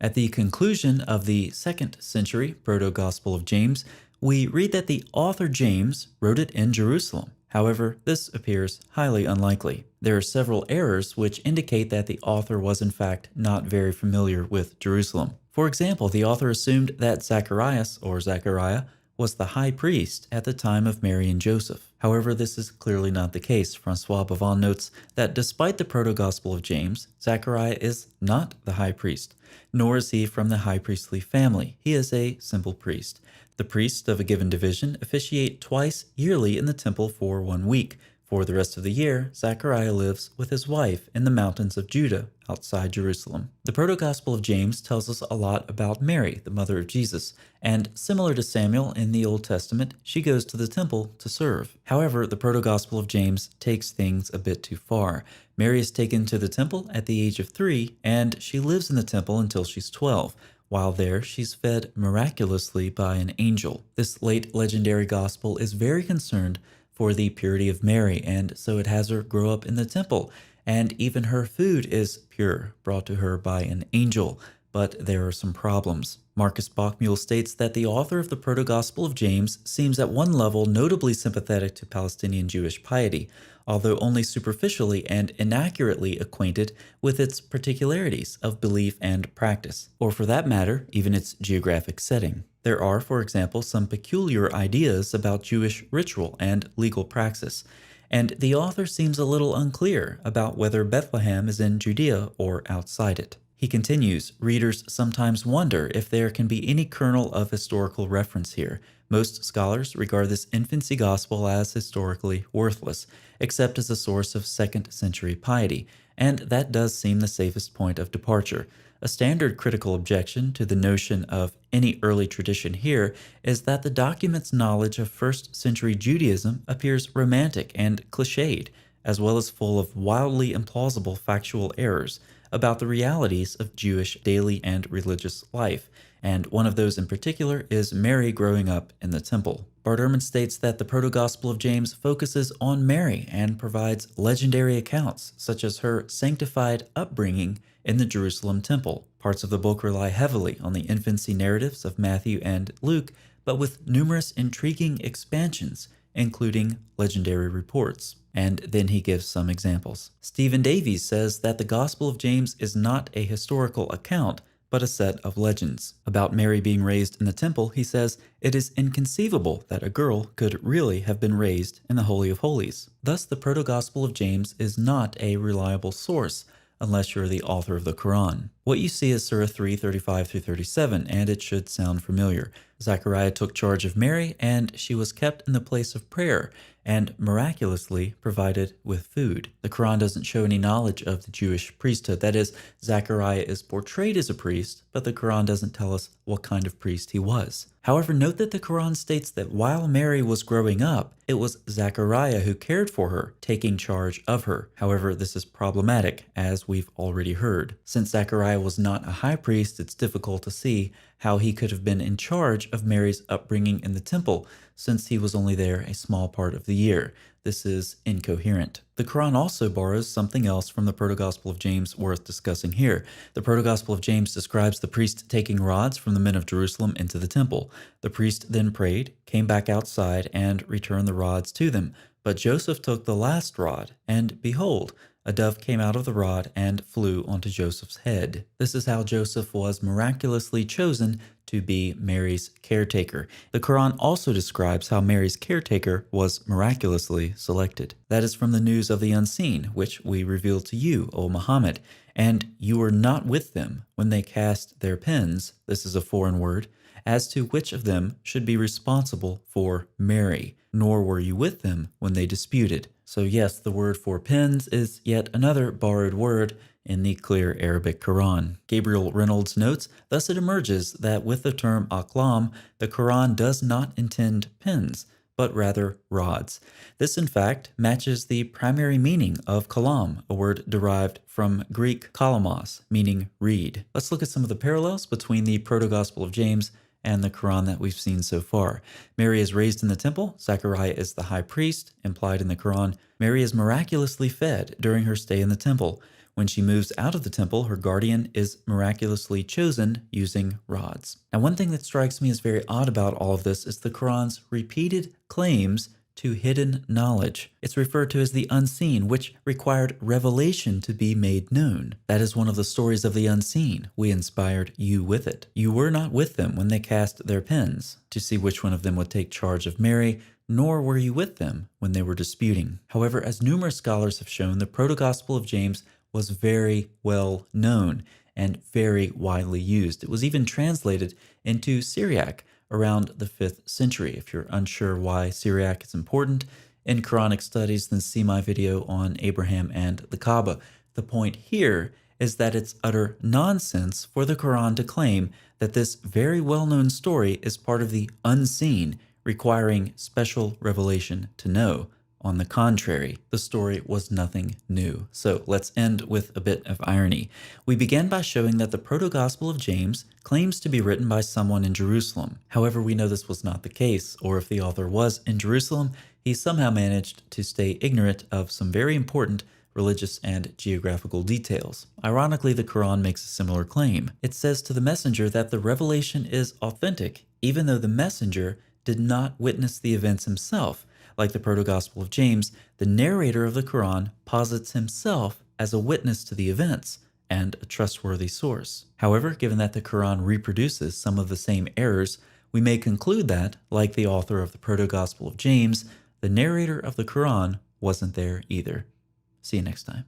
At the conclusion of the 2nd century Proto-Gospel of James, we read that the author James wrote it in Jerusalem. However, this appears highly unlikely. There are several errors which indicate that the author was in fact not very familiar with Jerusalem. For example, the author assumed that Zacharias, or Zechariah, was the high priest at the time of Mary and Joseph. However, this is clearly not the case. Francois Bavon notes that despite the Proto-Gospel of James, Zechariah is not the high priest, nor is he from the high priestly family. He is a simple priest. The priests of a given division officiate twice yearly in the temple for 1 week. For the rest of the year, Zechariah lives with his wife in the mountains of Judah, outside Jerusalem. The Proto-Gospel of James tells us a lot about Mary, the mother of Jesus, and similar to Samuel in the Old Testament, she goes to the temple to serve. However, the Proto-Gospel of James takes things a bit too far. Mary is taken to the temple at the age of 3, and she lives in the temple until she's 12. While there, she's fed miraculously by an angel. This late legendary gospel is very concerned for the purity of Mary, and so it has her grow up in the temple, and even her food is pure, brought to her by an angel. But there are some problems. Marcus Bachmuel states that the author of the Proto-Gospel of James seems at one level notably sympathetic to Palestinian Jewish piety, although only superficially and inaccurately acquainted with its particularities of belief and practice, or for that matter, even its geographic setting. There are, for example, some peculiar ideas about Jewish ritual and legal praxis, and the author seems a little unclear about whether Bethlehem is in Judea or outside it. He continues, readers sometimes wonder if there can be any kernel of historical reference here. Most scholars regard this infancy gospel as historically worthless, except as a source of 2nd century piety, and that does seem the safest point of departure. A standard critical objection to the notion of any early tradition here is that the document's knowledge of 1st century Judaism appears romantic and cliched, as well as full of wildly implausible factual errors about the realities of Jewish daily and religious life, and one of those in particular is Mary growing up in the temple. Bart Ehrman states that the Proto-Gospel of James focuses on Mary and provides legendary accounts, such as her sanctified upbringing in the Jerusalem temple. Parts of the book rely heavily on the infancy narratives of Matthew and Luke, but with numerous intriguing expansions, including legendary reports. And then he gives some examples. Stephen Davies says that the Gospel of James is not a historical account, but a set of legends. About Mary being raised in the temple, he says, it is inconceivable that a girl could really have been raised in the Holy of Holies. Thus, the Proto-Gospel of James is not a reliable source, unless you're the author of the Quran. What you see is Surah 3:35-37, and it should sound familiar. Zechariah took charge of Mary, and she was kept in the place of prayer, and miraculously provided with food. The Quran doesn't show any knowledge of the Jewish priesthood. That is, Zechariah is portrayed as a priest, but the Quran doesn't tell us what kind of priest he was. However, note that the Quran states that while Mary was growing up, it was Zechariah who cared for her, taking charge of her. However, this is problematic, as we've already heard. Since Zechariah was not a high priest, it's difficult to see how he could have been in charge of Mary's upbringing in the temple, since he was only there a small part of the year. This is incoherent. The Quran also borrows something else from the Proto-Gospel of James worth discussing here. The Proto-Gospel of James describes the priest taking rods from the men of Jerusalem into the temple. The priest then prayed, came back outside, and returned the rods to them. But Joseph took the last rod, and behold, a dove came out of the rod and flew onto Joseph's head. This is how Joseph was miraculously chosen to be Mary's caretaker. The Quran also describes how Mary's caretaker was miraculously selected. That is from the news of the unseen, which we reveal to you, O Muhammad. And you were not with them when they cast their pens, this is a foreign word, as to which of them should be responsible for Mary, nor were you with them when they disputed. So yes, the word for pens is yet another borrowed word in the clear Arabic Quran. Gabriel Reynolds notes, thus it emerges that with the term aqlam, the Quran does not intend pens, but rather rods. This, in fact, matches the primary meaning of kalam, a word derived from Greek kalamos, meaning reed. Let's look at some of the parallels between the Proto-Gospel of James and the Quran that we've seen so far. Mary is raised in the temple. Zechariah is the high priest, implied in the Quran. Mary is miraculously fed during her stay in the temple. When she moves out of the temple, her guardian is miraculously chosen using rods. Now, one thing that strikes me as very odd about all of this is the Quran's repeated claims to hidden knowledge. It's referred to as the unseen, which required revelation to be made known. That is one of the stories of the unseen. We inspired you with it. You were not with them when they cast their pens to see which one of them would take charge of Mary, nor were you with them when they were disputing. However, as numerous scholars have shown, the Proto-Gospel of James was very well known and very widely used. It was even translated into Syriac around the 5th century. If you're unsure why Syriac is important in Quranic studies, then see my video on Abraham and the Kaaba. The point here is that it's utter nonsense for the Quran to claim that this very well-known story is part of the unseen, requiring special revelation to know. On the contrary, the story was nothing new. So let's end with a bit of irony. We began by showing that the Proto-Gospel of James claims to be written by someone in Jerusalem. However, we know this was not the case, or if the author was in Jerusalem, he somehow managed to stay ignorant of some very important religious and geographical details. Ironically, the Quran makes a similar claim. It says to the messenger that the revelation is authentic, even though the messenger did not witness the events himself. Like the Proto-Gospel of James, the narrator of the Quran posits himself as a witness to the events and a trustworthy source. However, given that the Quran reproduces some of the same errors, we may conclude that, like the author of the Proto-Gospel of James, the narrator of the Quran wasn't there either. See you next time.